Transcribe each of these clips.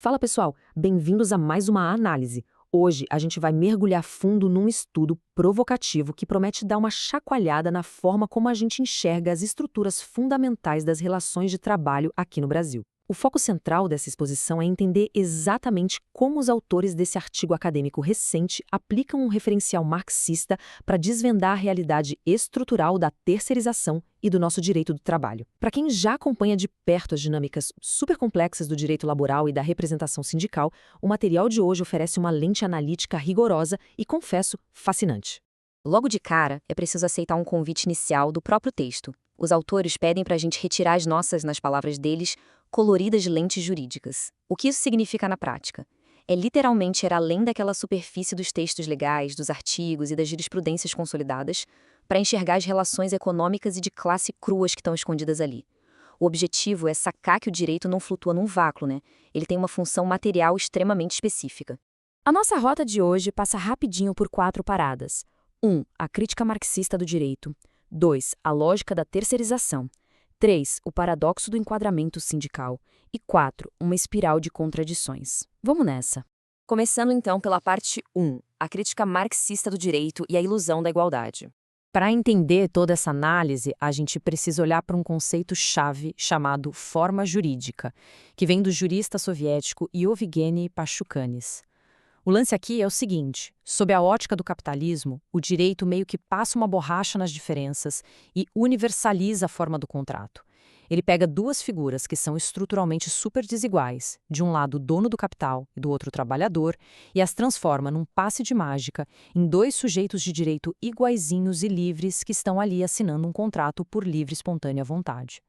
Fala pessoal, bem-vindos a mais uma análise. Hoje a gente vai mergulhar fundo num estudo provocativo que promete dar uma chacoalhada na forma como a gente enxerga as estruturas fundamentais das relações de trabalho aqui no Brasil. O foco central dessa exposição é entender exatamente como os autores desse artigo acadêmico recente aplicam um referencial marxista para desvendar a realidade estrutural da terceirização e do nosso direito do trabalho. Para quem já acompanha de perto as dinâmicas supercomplexas do direito laboral e da representação sindical, o material de hoje oferece uma lente analítica rigorosa e, confesso, fascinante. Logo de cara, é preciso aceitar um convite inicial do próprio texto. Os autores pedem para a gente retirar as nossas, nas palavras deles, coloridas lentes jurídicas. O que isso significa na prática? É literalmente ir além daquela superfície dos textos legais, dos artigos e das jurisprudências consolidadas, para enxergar as relações econômicas e de classe cruas que estão escondidas ali. O objetivo é sacar que o direito não flutua num vácuo, né? Ele tem uma função material extremamente específica. A nossa rota de hoje passa rapidinho por 4 paradas. 1. A crítica marxista do direito. 2. A lógica da terceirização. 3. O paradoxo do enquadramento sindical. E 4. Uma espiral de contradições. Vamos nessa. Começando então pela parte 1, a crítica marxista do direito e a ilusão da igualdade. Para entender toda essa análise, a gente precisa olhar para um conceito-chave chamado forma jurídica, que vem do jurista soviético Yevgeny Pachucanes. O lance aqui é o seguinte: sob a ótica do capitalismo, o direito meio que passa uma borracha nas diferenças e universaliza a forma do contrato. Ele pega duas figuras que são estruturalmente super desiguais, de um lado o dono do capital e do outro o trabalhador, e as transforma num passe de mágica em dois sujeitos de direito iguaizinhos e livres que estão ali assinando um contrato por livre e espontânea vontade.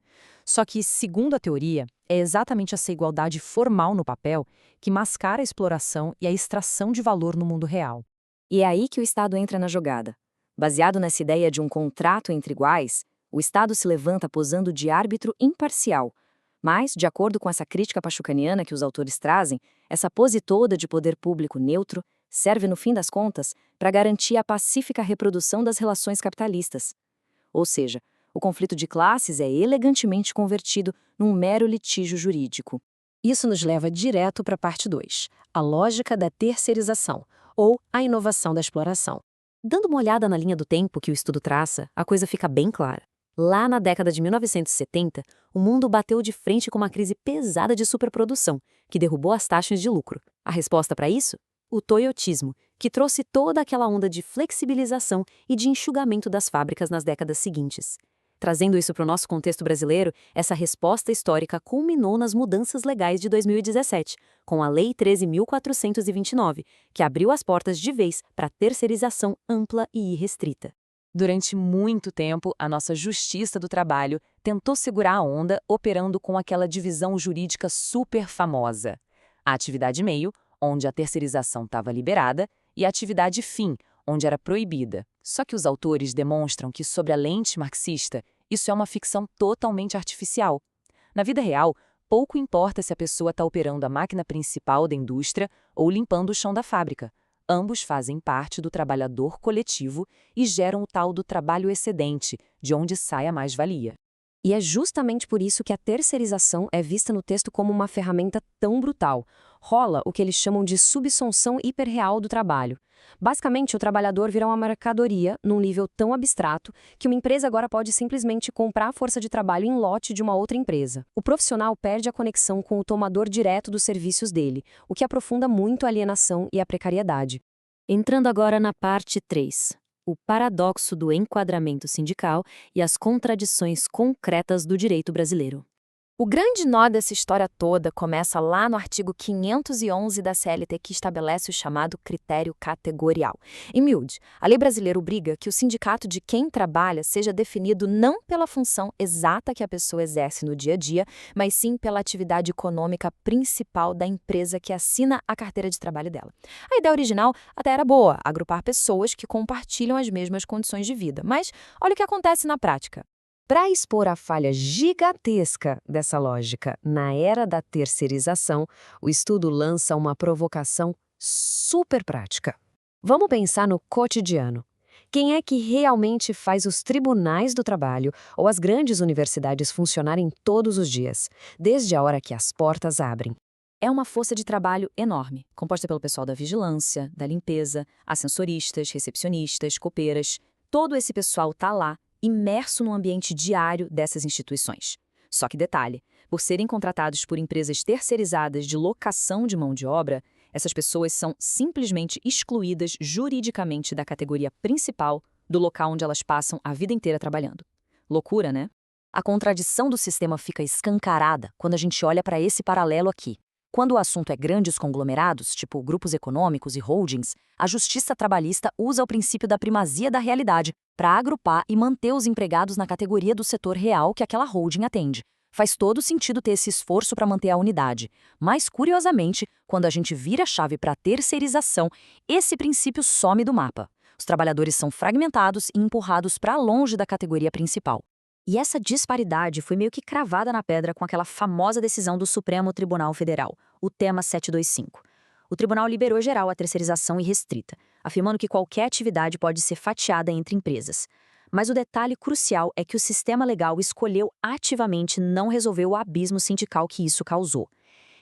Só que, segundo a teoria, é exatamente essa igualdade formal no papel que mascara a exploração e a extração de valor no mundo real. E é aí que o Estado entra na jogada. Baseado nessa ideia de um contrato entre iguais, o Estado se levanta posando de árbitro imparcial. Mas, de acordo com essa crítica pachucaniana que os autores trazem, essa pose toda de poder público neutro serve, no fim das contas, para garantir a pacífica reprodução das relações capitalistas. Ou seja, o conflito de classes é elegantemente convertido num mero litígio jurídico. Isso nos leva direto para a parte 2, a lógica da terceirização, ou a inovação da exploração. Dando uma olhada na linha do tempo que o estudo traça, a coisa fica bem clara. Lá na década de 1970, o mundo bateu de frente com uma crise pesada de superprodução, que derrubou as taxas de lucro. A resposta para isso? O toyotismo, que trouxe toda aquela onda de flexibilização e de enxugamento das fábricas nas décadas seguintes. Trazendo isso para o nosso contexto brasileiro, essa resposta histórica culminou nas mudanças legais de 2017, com a Lei 13.429, que abriu as portas de vez para a terceirização ampla e irrestrita. Durante muito tempo, a nossa Justiça do Trabalho tentou segurar a onda operando com aquela divisão jurídica super famosa. A atividade meio, onde a terceirização estava liberada, e a atividade fim, onde era proibida. Só que os autores demonstram que, sob a lente marxista, isso é uma ficção totalmente artificial. Na vida real, pouco importa se a pessoa está operando a máquina principal da indústria ou limpando o chão da fábrica. Ambos fazem parte do trabalhador coletivo e geram o tal do trabalho excedente, de onde sai a mais-valia. E é justamente por isso que a terceirização é vista no texto como uma ferramenta tão brutal. Rola o que eles chamam de subsunção hiperreal do trabalho. Basicamente, o trabalhador vira uma mercadoria num nível tão abstrato que uma empresa agora pode simplesmente comprar a força de trabalho em lote de uma outra empresa. O profissional perde a conexão com o tomador direto dos serviços dele, o que aprofunda muito a alienação e a precariedade. Entrando agora na parte 3. O paradoxo do enquadramento sindical e as contradições concretas do direito brasileiro. O grande nó dessa história toda começa lá no artigo 511 da CLT, que estabelece o chamado critério categorial. Em miúde, a lei brasileira obriga que o sindicato de quem trabalha seja definido não pela função exata que a pessoa exerce no dia a dia, mas sim pela atividade econômica principal da empresa que assina a carteira de trabalho dela. A ideia original até era boa, agrupar pessoas que compartilham as mesmas condições de vida, mas olha o que acontece na prática. Para expor a falha gigantesca dessa lógica na era da terceirização, o estudo lança uma provocação super prática. Vamos pensar no cotidiano. Quem é que realmente faz os tribunais do trabalho ou as grandes universidades funcionarem todos os dias, desde a hora que as portas abrem? É uma força de trabalho enorme, composta pelo pessoal da vigilância, da limpeza, ascensoristas, recepcionistas, copeiras. Todo esse pessoal está lá, imerso no ambiente diário dessas instituições. Só que detalhe, por serem contratados por empresas terceirizadas de locação de mão de obra, essas pessoas são simplesmente excluídas juridicamente da categoria principal do local onde elas passam a vida inteira trabalhando. Loucura, né? A contradição do sistema fica escancarada quando a gente olha para esse paralelo aqui. Quando o assunto é grandes conglomerados, tipo grupos econômicos e holdings, a justiça trabalhista usa o princípio da primazia da realidade para agrupar e manter os empregados na categoria do setor real que aquela holding atende. Faz todo sentido ter esse esforço para manter a unidade. Mas, curiosamente, quando a gente vira a chave para a terceirização, esse princípio some do mapa. Os trabalhadores são fragmentados e empurrados para longe da categoria principal. E essa disparidade foi meio que cravada na pedra com aquela famosa decisão do Supremo Tribunal Federal, o tema 725. O tribunal liberou geral a terceirização irrestrita, afirmando que qualquer atividade pode ser fatiada entre empresas. Mas o detalhe crucial é que o sistema legal escolheu ativamente não resolver o abismo sindical que isso causou.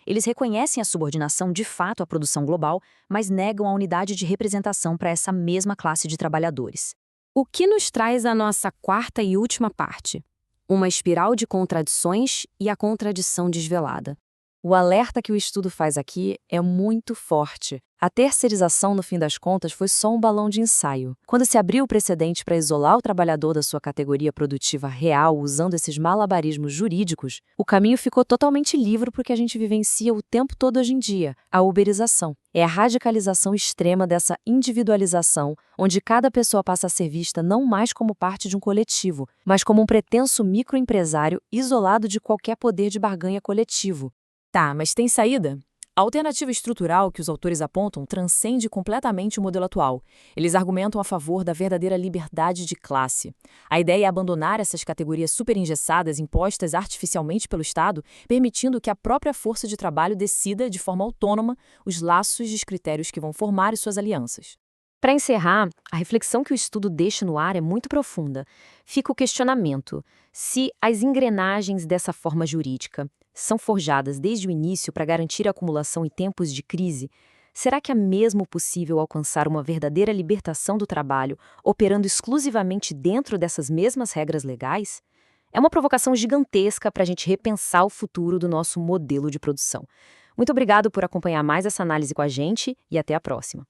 Eles reconhecem a subordinação de fato à produção global, mas negam a unidade de representação para essa mesma classe de trabalhadores. O que nos traz a nossa quarta e última parte? Uma espiral de contradições e a contradição desvelada. O alerta que o estudo faz aqui é muito forte. A terceirização, no fim das contas, foi só um balão de ensaio. Quando se abriu o precedente para isolar o trabalhador da sua categoria produtiva real usando esses malabarismos jurídicos, o caminho ficou totalmente livre para o que a gente vivencia o tempo todo hoje em dia, a uberização. É a radicalização extrema dessa individualização, onde cada pessoa passa a ser vista não mais como parte de um coletivo, mas como um pretenso microempresário isolado de qualquer poder de barganha coletivo. Tá, mas tem saída? A alternativa estrutural que os autores apontam transcende completamente o modelo atual. Eles argumentam a favor da verdadeira liberdade de classe. A ideia é abandonar essas categorias superengessadas impostas artificialmente pelo Estado, permitindo que a própria força de trabalho decida de forma autônoma os laços e os critérios que vão formar as suas alianças. Para encerrar, a reflexão que o estudo deixa no ar é muito profunda. Fica o questionamento: se as engrenagens dessa forma jurídica são forjadas desde o início para garantir a acumulação em tempos de crise, será que é mesmo possível alcançar uma verdadeira libertação do trabalho operando exclusivamente dentro dessas mesmas regras legais? É uma provocação gigantesca para a gente repensar o futuro do nosso modelo de produção. Muito obrigado por acompanhar mais essa análise com a gente e até a próxima.